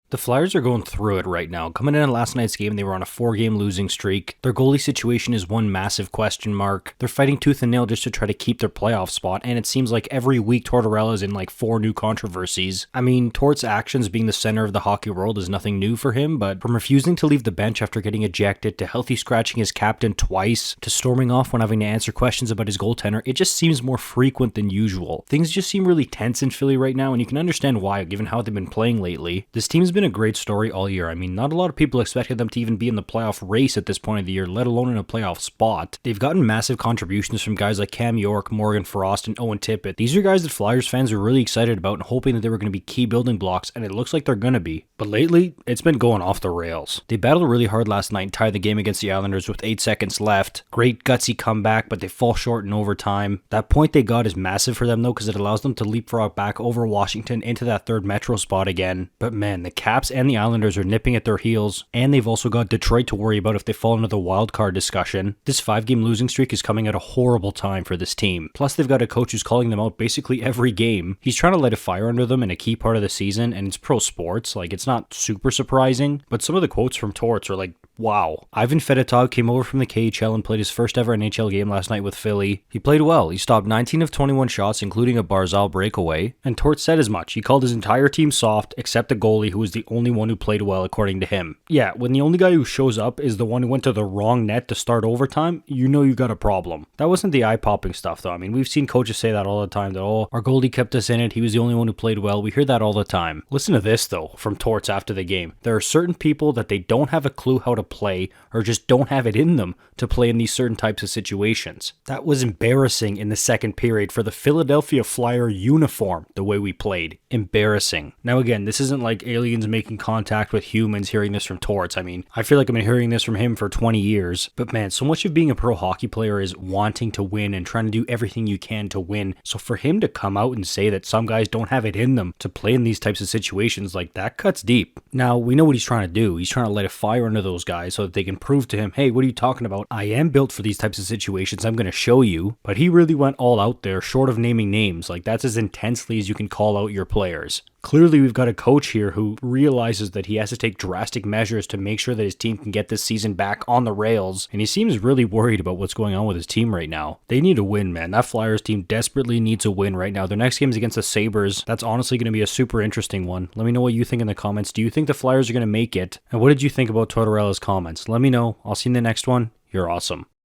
The Flyers are going through it right now. Coming in last night's game, they were on a 4-game losing streak. Their goalie situation is one massive question mark. They're fighting tooth and nail just to try to keep their playoff spot, and it seems like every week Tortorella is in like 4 new controversies. I mean, Torts' actions being the center of the hockey world is nothing new for him, but from refusing to leave the bench after getting ejected, to healthy scratching his captain twice, to storming off when having to answer questions about his goaltender, it just seems more frequent than usual. Things just seem really tense in Philly right now, and you can understand why, given how they've been playing lately. This team's been a great story all year. I mean, not a lot of people expected them to even be in the playoff race at this point of the year, let alone in a playoff spot. They've gotten massive contributions from guys like Cam York, Morgan Frost, and Owen Tippett. These are guys that Flyers fans are really excited about and hoping that they were going to be key building blocks, and it looks like they're going to be. But lately, it's been going off the rails. They battled really hard last night and tied the game against the Islanders with 8 seconds left. Great gutsy comeback, but they fall short in overtime. That point they got is massive for them though, because it allows them to leapfrog back over Washington into that third Metro spot again. But man, the Caps and the Islanders are nipping at their heels, and they've also got Detroit to worry about if they fall into the wild card discussion. This 5-game losing streak is coming at a horrible time for this team. Plus, they've got a coach who's calling them out basically every game. He's trying to light a fire under them in a key part of the season, and it's pro sports. Like, it's not super surprising, but some of the quotes from Torts are like, wow. Ivan Fedotov came over from the KHL and played his first ever NHL game last night with Philly. He played well. He stopped 19 of 21 shots, including a Barzal breakaway, and Torts said as much. He called his entire team soft, except the goalie, who was the only one who played well, according to him. Yeah, when the only guy who shows up is the one who went to the wrong net to start overtime, you know you got a problem. That wasn't the eye-popping stuff, though. I mean, we've seen coaches say that all the time, that, oh, our goalie kept us in it, he was the only one who played well. We hear that all the time. Listen to this, though, from Torts after the game. There are certain people that they don't have a clue how to play, or just don't have it in them to play in these certain types of situations. That was embarrassing in the second period for the Philadelphia Flyer uniform, the way we played. Embarrassing. Now again, this isn't like aliens making contact with humans hearing this from Torts. I mean, I feel like I've been hearing this from him for 20 years. But man, so much of being a pro hockey player is wanting to win and trying to do everything you can to win. So for him to come out and say that some guys don't have it in them to play in these types of situations, like, that cuts deep. Now, we know what he's trying to do. He's trying to light a fire under those guys so that they can prove to him, hey, what are you talking about? I am built for these types of situations. I'm going to show you. But he really went all out there, short of naming names. Like, that's as intensely as you can call out your players. Clearly, we've got a coach here who realizes that he has to take drastic measures to make sure that his team can get this season back on the rails, and he seems really worried about what's going on with his team right now. They need a win, man. That Flyers team desperately needs a win right now. Their next game is against the Sabres. That's honestly going to be a super interesting one. Let me know what you think in the comments. Do you think the Flyers are going to make it? And what did you think about Tortorella's comments? Let me know. I'll see you in the next one. You're awesome.